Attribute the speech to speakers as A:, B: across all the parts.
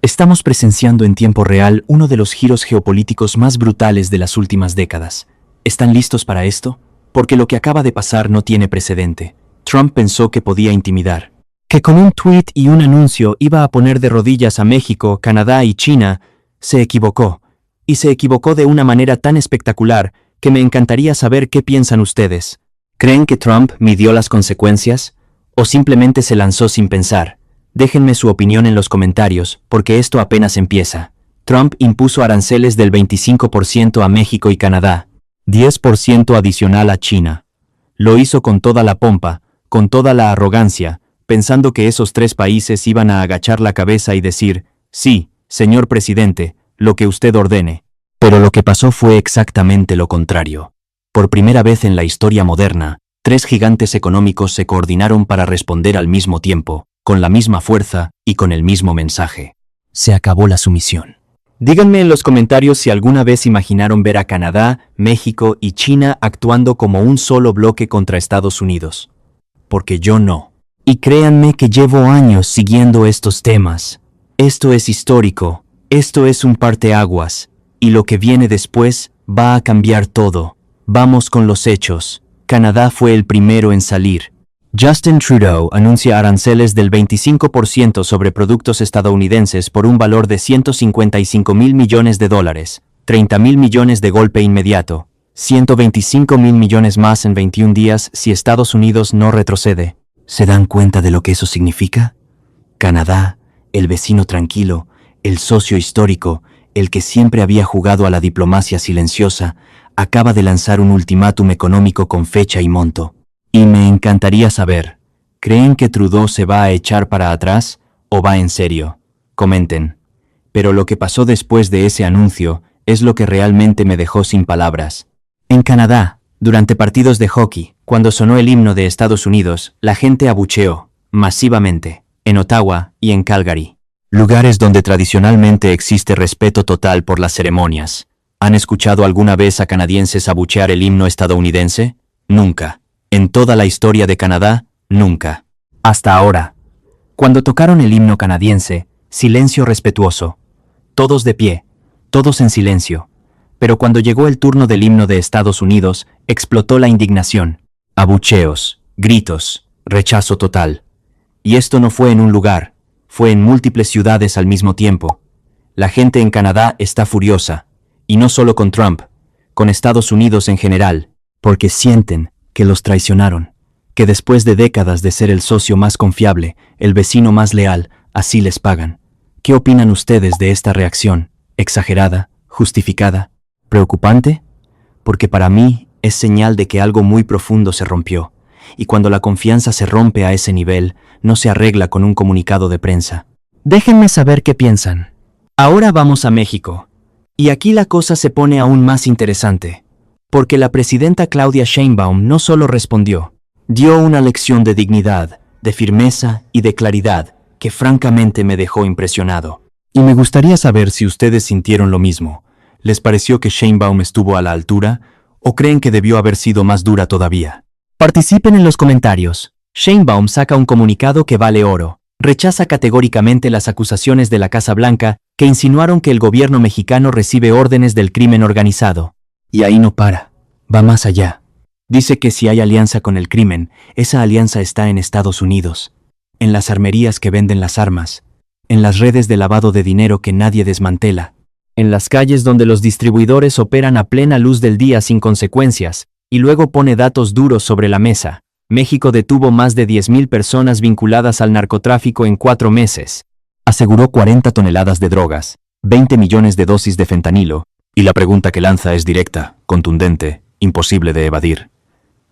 A: Estamos presenciando en tiempo real uno de los giros geopolíticos más brutales de las últimas décadas. ¿Están listos para esto? Porque lo que acaba de pasar no tiene precedente. Trump pensó que podía intimidar, que con un tuit y un anuncio iba a poner de rodillas a México, Canadá y China. Se equivocó. Y se equivocó de una manera tan espectacular que me encantaría saber qué piensan ustedes. ¿Creen que Trump midió las consecuencias? ¿O simplemente se lanzó sin pensar? Déjenme su opinión en los comentarios, porque esto apenas empieza. Trump impuso aranceles del 25% a México y Canadá, 10% adicional a China. Lo hizo con toda la pompa, con toda la arrogancia, pensando que esos tres países iban a agachar la cabeza y decir, sí, señor presidente, lo que usted ordene. Pero lo que pasó fue exactamente lo contrario. Por primera vez en la historia moderna, tres gigantes económicos se coordinaron para responder al mismo tiempo, con la misma fuerza y con el mismo mensaje. Se acabó la sumisión. Díganme en los comentarios si alguna vez imaginaron ver a Canadá, México y China actuando como un solo bloque contra Estados Unidos. Porque yo no. Y créanme que llevo años siguiendo estos temas. Esto es histórico, esto es un parteaguas, y lo que viene después va a cambiar todo. Vamos con los hechos. Canadá fue el primero en salir. Justin Trudeau anuncia aranceles del 25% sobre productos estadounidenses por un valor de $155,000 millones, $30,000 millones de golpe inmediato, $125,000 millones más en 21 días si Estados Unidos no retrocede. ¿Se dan cuenta de lo que eso significa? Canadá, el vecino tranquilo, el socio histórico, el que siempre había jugado a la diplomacia silenciosa, acaba de lanzar un ultimátum económico con fecha y monto. Y me encantaría saber, ¿creen que Trudeau se va a echar para atrás o va en serio? Comenten. Pero lo que pasó después de ese anuncio es lo que realmente me dejó sin palabras. En Canadá, durante partidos de hockey, cuando sonó el himno de Estados Unidos, la gente abucheó, masivamente, en Ottawa y en Calgary. Lugares donde tradicionalmente existe respeto total por las ceremonias. ¿Han escuchado alguna vez a canadienses abuchear el himno estadounidense? Nunca. En toda la historia de Canadá, nunca. Hasta ahora. Cuando tocaron el himno canadiense, silencio respetuoso. Todos de pie, todos en silencio. Pero cuando llegó el turno del himno de Estados Unidos, explotó la indignación. Abucheos, gritos, rechazo total. Y esto no fue en un lugar, fue en múltiples ciudades al mismo tiempo. La gente en Canadá está furiosa, y no solo con Trump, con Estados Unidos en general, porque sienten que los traicionaron, que después de décadas de ser el socio más confiable, el vecino más leal, así les pagan. ¿Qué opinan ustedes de esta reacción? ¿Exagerada? ¿Justificada? ¿Preocupante? Porque para mí es señal de que algo muy profundo se rompió, y cuando la confianza se rompe a ese nivel, no se arregla con un comunicado de prensa. Déjenme saber qué piensan. Ahora vamos a México. Y aquí la cosa se pone aún más interesante. Porque la presidenta Claudia Sheinbaum no solo respondió, dio una lección de dignidad, de firmeza y de claridad que francamente me dejó impresionado. Y me gustaría saber si ustedes sintieron lo mismo. ¿Les pareció que Sheinbaum estuvo a la altura o creen que debió haber sido más dura todavía? Participen en los comentarios. Sheinbaum saca un comunicado que vale oro. Rechaza categóricamente las acusaciones de la Casa Blanca que insinuaron que el gobierno mexicano recibe órdenes del crimen organizado. Y ahí no para, va más allá. Dice que si hay alianza con el crimen, esa alianza está en Estados Unidos, en las armerías que venden las armas, en las redes de lavado de dinero que nadie desmantela, en las calles donde los distribuidores operan a plena luz del día sin consecuencias, y luego pone datos duros sobre la mesa. México detuvo más de 10,000 personas vinculadas al narcotráfico en 4 meses. Aseguró 40 toneladas de drogas, 20 millones de dosis de fentanilo, y la pregunta que lanza es directa, contundente, imposible de evadir.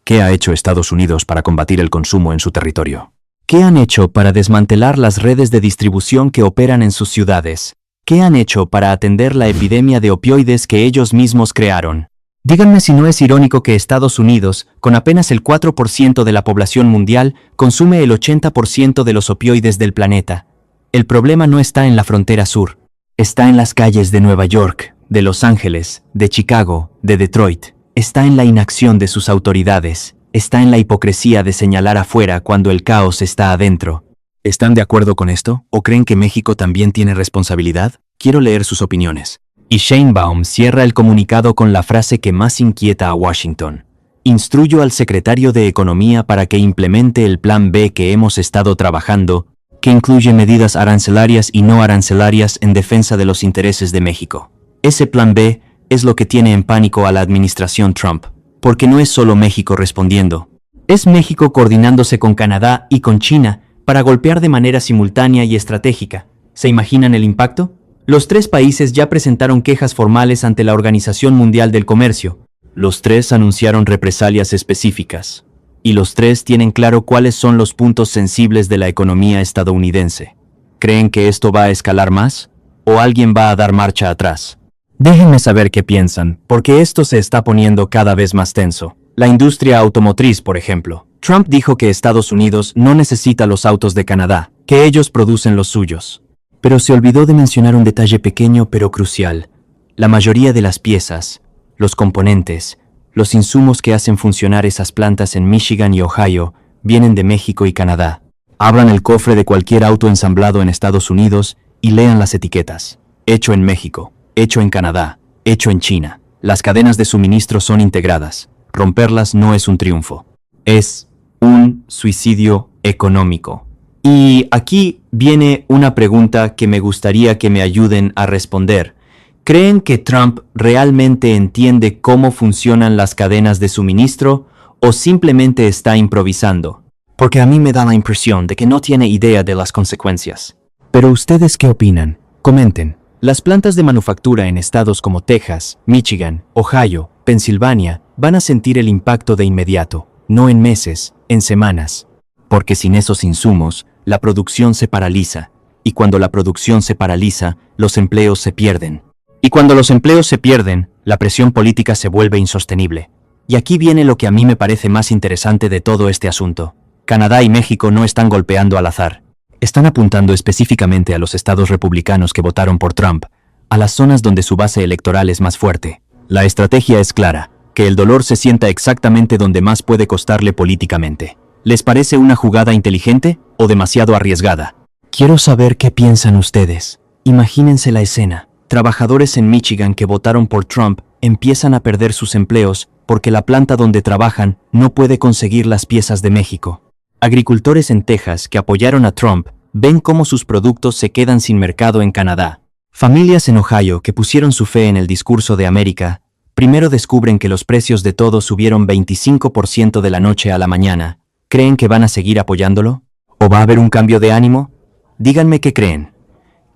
A: ¿Qué ha hecho Estados Unidos para combatir el consumo en su territorio? ¿Qué han hecho para desmantelar las redes de distribución que operan en sus ciudades? ¿Qué han hecho para atender la epidemia de opioides que ellos mismos crearon? Díganme si no es irónico que Estados Unidos, con apenas el 4% de la población mundial, consume el 80% de los opioides del planeta. El problema no está en la frontera sur, está en las calles de Nueva York, de Los Ángeles, de Chicago, de Detroit. Está en la inacción de sus autoridades, está en la hipocresía de señalar afuera cuando el caos está adentro. ¿Están de acuerdo con esto? ¿O creen que México también tiene responsabilidad? Quiero leer sus opiniones. Y Sheinbaum cierra el comunicado con la frase que más inquieta a Washington. Instruyo al secretario de Economía para que implemente el plan B que hemos estado trabajando, que incluye medidas arancelarias y no arancelarias en defensa de los intereses de México. Ese plan B es lo que tiene en pánico a la administración Trump, porque no es solo México respondiendo. Es México coordinándose con Canadá y con China para golpear de manera simultánea y estratégica. ¿Se imaginan el impacto? Los tres países ya presentaron quejas formales ante la Organización Mundial del Comercio. Los tres anunciaron represalias específicas. Y los tres tienen claro cuáles son los puntos sensibles de la economía estadounidense. ¿Creen que esto va a escalar más? ¿O alguien va a dar marcha atrás? Déjenme saber qué piensan, porque esto se está poniendo cada vez más tenso. La industria automotriz, por ejemplo. Trump dijo que Estados Unidos no necesita los autos de Canadá, que ellos producen los suyos. Pero se olvidó de mencionar un detalle pequeño pero crucial. La mayoría de las piezas, los componentes, los insumos que hacen funcionar esas plantas en Michigan y Ohio vienen de México y Canadá. Abran el cofre de cualquier auto ensamblado en Estados Unidos y lean las etiquetas. Hecho en México, hecho en Canadá, hecho en China. Las cadenas de suministro son integradas. Romperlas no es un triunfo. Es un suicidio económico. Y aquí viene una pregunta que me gustaría que me ayuden a responder. ¿Creen que Trump realmente entiende cómo funcionan las cadenas de suministro o simplemente está improvisando? Porque a mí me da la impresión de que no tiene idea de las consecuencias. Pero ¿ustedes qué opinan? Comenten. Las plantas de manufactura en estados como Texas, Michigan, Ohio, Pensilvania van a sentir el impacto de inmediato, no en meses, en semanas. Porque sin esos insumos, la producción se paraliza. Y cuando la producción se paraliza, los empleos se pierden. Y cuando los empleos se pierden, la presión política se vuelve insostenible. Y aquí viene lo que a mí me parece más interesante de todo este asunto. Canadá y México no están golpeando al azar. Están apuntando específicamente a los estados republicanos que votaron por Trump, a las zonas donde su base electoral es más fuerte. La estrategia es clara, que el dolor se sienta exactamente donde más puede costarle políticamente. ¿Les parece una jugada inteligente o demasiado arriesgada? Quiero saber qué piensan ustedes. Imagínense la escena. Trabajadores en Michigan que votaron por Trump empiezan a perder sus empleos porque la planta donde trabajan no puede conseguir las piezas de México. Agricultores en Texas que apoyaron a Trump ven cómo sus productos se quedan sin mercado en Canadá. Familias en Ohio que pusieron su fe en el discurso de América, primero descubren que los precios de todo subieron 25% de la noche a la mañana. ¿Creen que van a seguir apoyándolo? ¿O va a haber un cambio de ánimo? Díganme qué creen.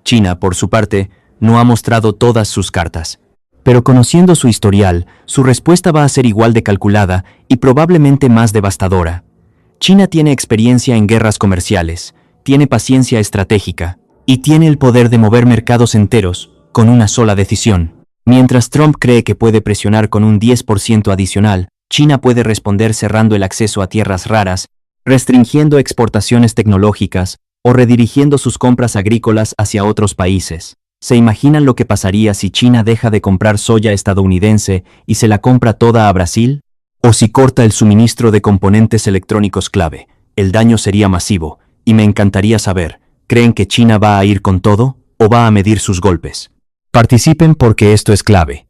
A: China, por su parte, no ha mostrado todas sus cartas. Pero conociendo su historial, su respuesta va a ser igual de calculada y probablemente más devastadora. China tiene experiencia en guerras comerciales, tiene paciencia estratégica y tiene el poder de mover mercados enteros con una sola decisión. Mientras Trump cree que puede presionar con un 10% adicional, China puede responder cerrando el acceso a tierras raras, restringiendo exportaciones tecnológicas o redirigiendo sus compras agrícolas hacia otros países. ¿Se imaginan lo que pasaría si China deja de comprar soya estadounidense y se la compra toda a Brasil? ¿O si corta el suministro de componentes electrónicos clave? El daño sería masivo, y me encantaría saber, ¿creen que China va a ir con todo o va a medir sus golpes? Participen porque esto es clave.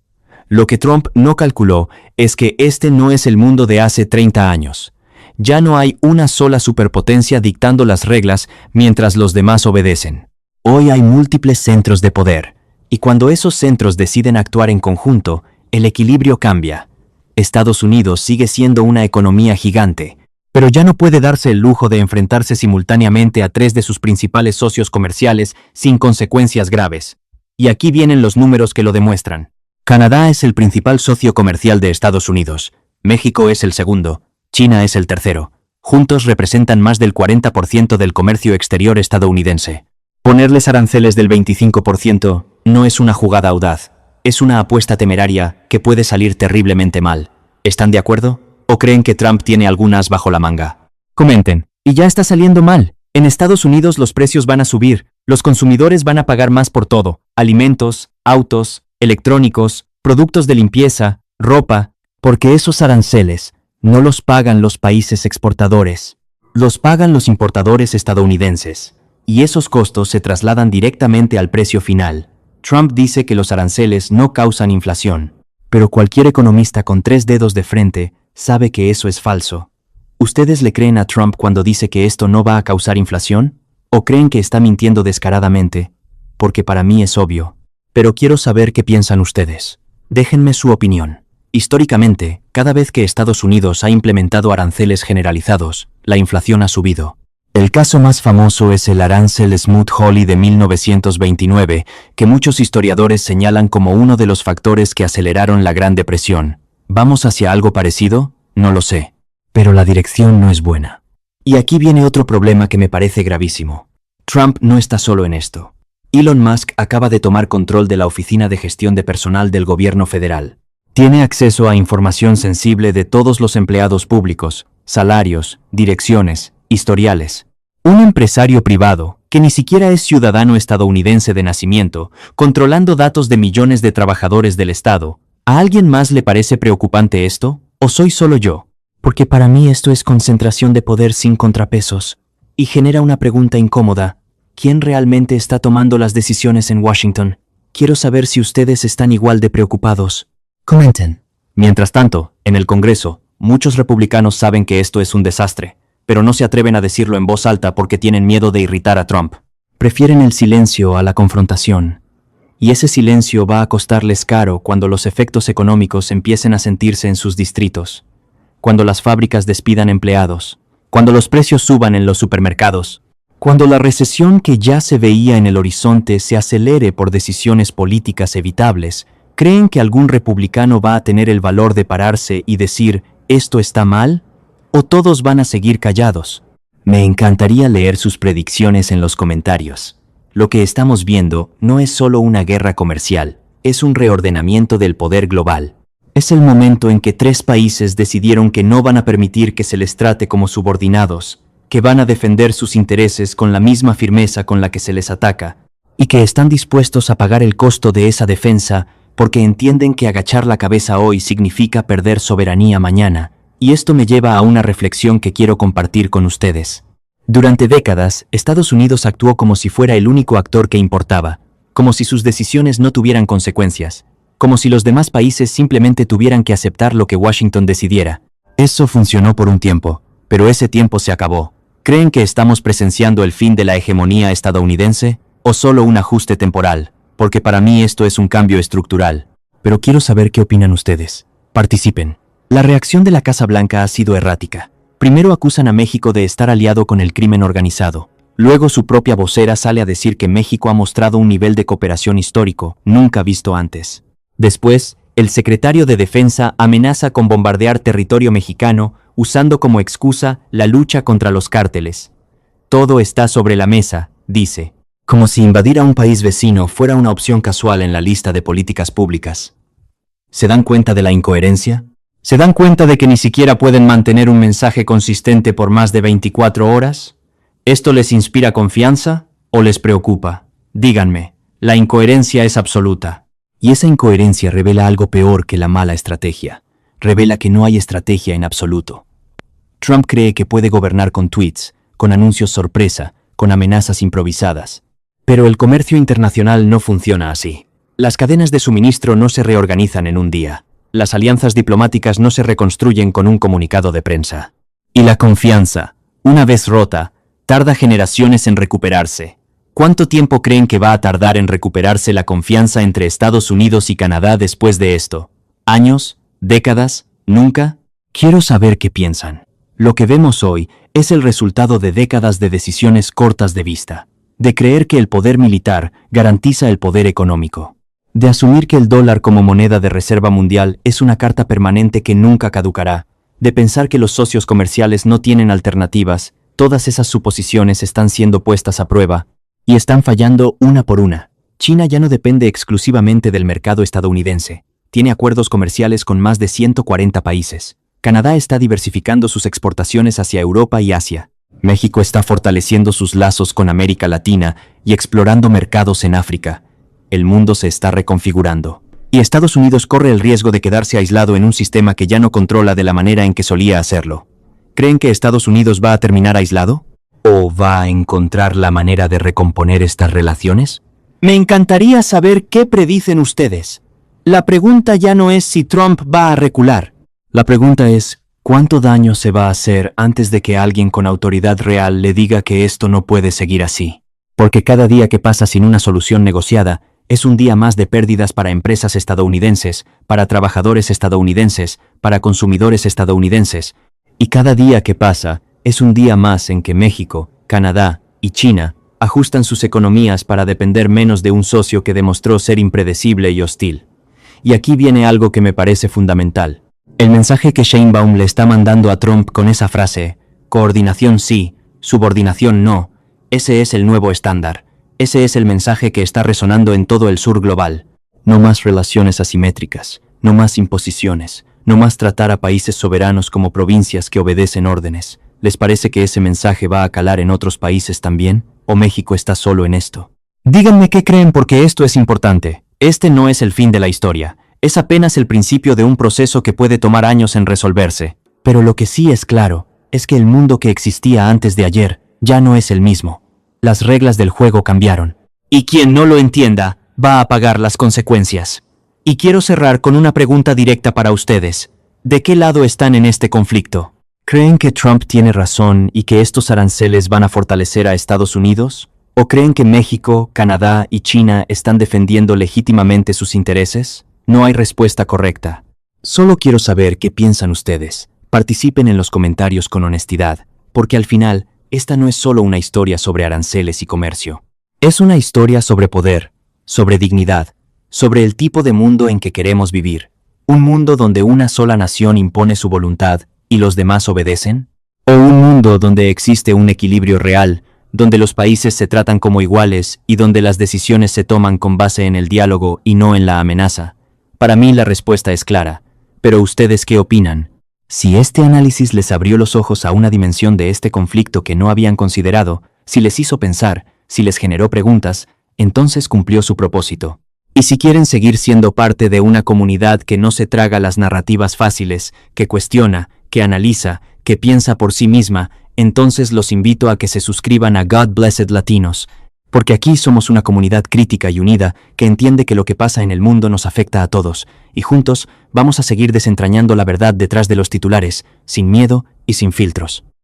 A: Lo que Trump no calculó es que este no es el mundo de hace 30 años. Ya no hay una sola superpotencia dictando las reglas mientras los demás obedecen. Hoy hay múltiples centros de poder, y cuando esos centros deciden actuar en conjunto, el equilibrio cambia. Estados Unidos sigue siendo una economía gigante, pero ya no puede darse el lujo de enfrentarse simultáneamente a tres de sus principales socios comerciales sin consecuencias graves. Y aquí vienen los números que lo demuestran. Canadá es el principal socio comercial de Estados Unidos, México es el segundo, China es el tercero. Juntos representan más del 40% del comercio exterior estadounidense. Ponerles aranceles del 25% no es una jugada audaz, es una apuesta temeraria que puede salir terriblemente mal. ¿Están de acuerdo? ¿O creen que Trump tiene algunas bajo la manga? Comenten. Y ya está saliendo mal. En Estados Unidos los precios van a subir, los consumidores van a pagar más por todo, alimentos, autos, electrónicos, productos de limpieza, ropa, porque esos aranceles no los pagan los países exportadores. Los pagan los importadores estadounidenses, y esos costos se trasladan directamente al precio final. Trump dice que los aranceles no causan inflación, pero cualquier economista con 3 dedos de frente sabe que eso es falso. ¿Ustedes le creen a Trump cuando dice que esto no va a causar inflación? ¿O creen que está mintiendo descaradamente? Porque para mí es obvio. Pero quiero saber qué piensan ustedes. Déjenme su opinión. Históricamente, cada vez que Estados Unidos ha implementado aranceles generalizados, la inflación ha subido. El caso más famoso es el arancel Smoot-Hawley de 1929, que muchos historiadores señalan como uno de los factores que aceleraron la Gran Depresión. ¿Vamos hacia algo parecido? No lo sé. Pero la dirección no es buena. Y aquí viene otro problema que me parece gravísimo. Trump no está solo en esto. Elon Musk acaba de tomar control de la Oficina de Gestión de Personal del Gobierno Federal. Tiene acceso a información sensible de todos los empleados públicos, salarios, direcciones, historiales. Un empresario privado, que ni siquiera es ciudadano estadounidense de nacimiento, controlando datos de millones de trabajadores del Estado. ¿A alguien más le parece preocupante esto? ¿O soy solo yo? Porque para mí esto es concentración de poder sin contrapesos. Y genera una pregunta incómoda. ¿Quién realmente está tomando las decisiones en Washington? Quiero saber si ustedes están igual de preocupados. Comenten. Mientras tanto, en el Congreso, muchos republicanos saben que esto es un desastre, pero no se atreven a decirlo en voz alta porque tienen miedo de irritar a Trump. Prefieren el silencio a la confrontación. Y ese silencio va a costarles caro cuando los efectos económicos empiecen a sentirse en sus distritos, cuando las fábricas despidan empleados, cuando los precios suban en los supermercados, cuando la recesión que ya se veía en el horizonte se acelere por decisiones políticas evitables. ¿Creen que algún republicano va a tener el valor de pararse y decir, ¿esto está mal? ¿O todos van a seguir callados? Me encantaría leer sus predicciones en los comentarios. Lo que estamos viendo no es solo una guerra comercial, es un reordenamiento del poder global. Es el momento en que 3 países decidieron que no van a permitir que se les trate como subordinados, que van a defender sus intereses con la misma firmeza con la que se les ataca, y que están dispuestos a pagar el costo de esa defensa porque entienden que agachar la cabeza hoy significa perder soberanía mañana, y esto me lleva a una reflexión que quiero compartir con ustedes. Durante décadas, Estados Unidos actuó como si fuera el único actor que importaba, como si sus decisiones no tuvieran consecuencias, como si los demás países simplemente tuvieran que aceptar lo que Washington decidiera. Eso funcionó por un tiempo, pero ese tiempo se acabó. ¿Creen que estamos presenciando el fin de la hegemonía estadounidense, o solo un ajuste temporal? Porque para mí esto es un cambio estructural. Pero quiero saber qué opinan ustedes. Participen. La reacción de la Casa Blanca ha sido errática. Primero acusan a México de estar aliado con el crimen organizado. Luego su propia vocera sale a decir que México ha mostrado un nivel de cooperación histórico, nunca visto antes. Después, el secretario de Defensa amenaza con bombardear territorio mexicano, usando como excusa la lucha contra los cárteles. Todo está sobre la mesa, dice. Como si invadir a un país vecino fuera una opción casual en la lista de políticas públicas. ¿Se dan cuenta de la incoherencia? ¿Se dan cuenta de que ni siquiera pueden mantener un mensaje consistente por más de 24 horas? ¿Esto les inspira confianza o les preocupa? Díganme, la incoherencia es absoluta. Y esa incoherencia revela algo peor que la mala estrategia. Revela que no hay estrategia en absoluto. Trump cree que puede gobernar con tweets, con anuncios sorpresa, con amenazas improvisadas. Pero el comercio internacional no funciona así. Las cadenas de suministro no se reorganizan en un día. Las alianzas diplomáticas no se reconstruyen con un comunicado de prensa. Y la confianza, una vez rota, tarda generaciones en recuperarse. ¿Cuánto tiempo creen que va a tardar en recuperarse la confianza entre Estados Unidos y Canadá después de esto? ¿Años? ¿Décadas? ¿Nunca? Quiero saber qué piensan. Lo que vemos hoy es el resultado de décadas de decisiones cortas de vista. De creer que el poder militar garantiza el poder económico. De asumir que el dólar como moneda de reserva mundial es una carta permanente que nunca caducará. De pensar que los socios comerciales no tienen alternativas. Todas esas suposiciones están siendo puestas a prueba y están fallando una por una. China ya no depende exclusivamente del mercado estadounidense. Tiene acuerdos comerciales con más de 140 países. Canadá está diversificando sus exportaciones hacia Europa y Asia. México está fortaleciendo sus lazos con América Latina y explorando mercados en África. El mundo se está reconfigurando. Y Estados Unidos corre el riesgo de quedarse aislado en un sistema que ya no controla de la manera en que solía hacerlo. ¿Creen que Estados Unidos va a terminar aislado? ¿O va a encontrar la manera de recomponer estas relaciones? Me encantaría saber qué predicen ustedes. La pregunta ya no es si Trump va a recular. La pregunta es, ¿cuánto daño se va a hacer antes de que alguien con autoridad real le diga que esto no puede seguir así? Porque cada día que pasa sin una solución negociada es un día más de pérdidas para empresas estadounidenses, para trabajadores estadounidenses, para consumidores estadounidenses. Y cada día que pasa es un día más en que México, Canadá y China ajustan sus economías para depender menos de un socio que demostró ser impredecible y hostil. Y aquí viene algo que me parece fundamental. El mensaje que Sheinbaum le está mandando a Trump con esa frase, coordinación sí, subordinación no, ese es el nuevo estándar. Ese es el mensaje que está resonando en todo el sur global. No más relaciones asimétricas, no más imposiciones, no más tratar a países soberanos como provincias que obedecen órdenes. ¿Les parece que ese mensaje va a calar en otros países también? ¿O México está solo en esto? Díganme qué creen porque esto es importante. Este no es el fin de la historia. Es apenas el principio de un proceso que puede tomar años en resolverse. Pero lo que sí es claro es que el mundo que existía antes de ayer ya no es el mismo. Las reglas del juego cambiaron. Y quien no lo entienda va a pagar las consecuencias. Y quiero cerrar con una pregunta directa para ustedes. ¿De qué lado están en este conflicto? ¿Creen que Trump tiene razón y que estos aranceles van a fortalecer a Estados Unidos? ¿O creen que México, Canadá y China están defendiendo legítimamente sus intereses? No hay respuesta correcta. Solo quiero saber qué piensan ustedes. Participen en los comentarios con honestidad, porque al final, esta no es solo una historia sobre aranceles y comercio. Es una historia sobre poder, sobre dignidad, sobre el tipo de mundo en que queremos vivir. ¿Un mundo donde una sola nación impone su voluntad y los demás obedecen? ¿O un mundo donde existe un equilibrio real, donde los países se tratan como iguales y donde las decisiones se toman con base en el diálogo y no en la amenaza? Para mí la respuesta es clara, pero ¿ustedes qué opinan? Si este análisis les abrió los ojos a una dimensión de este conflicto que no habían considerado, si les hizo pensar, si les generó preguntas, entonces cumplió su propósito. Y si quieren seguir siendo parte de una comunidad que no se traga las narrativas fáciles, que cuestiona, que analiza, que piensa por sí misma, entonces los invito a que se suscriban a God Blessed Latinos, porque aquí somos una comunidad crítica y unida que entiende que lo que pasa en el mundo nos afecta a todos, y juntos vamos a seguir desentrañando la verdad detrás de los titulares, sin miedo y sin filtros.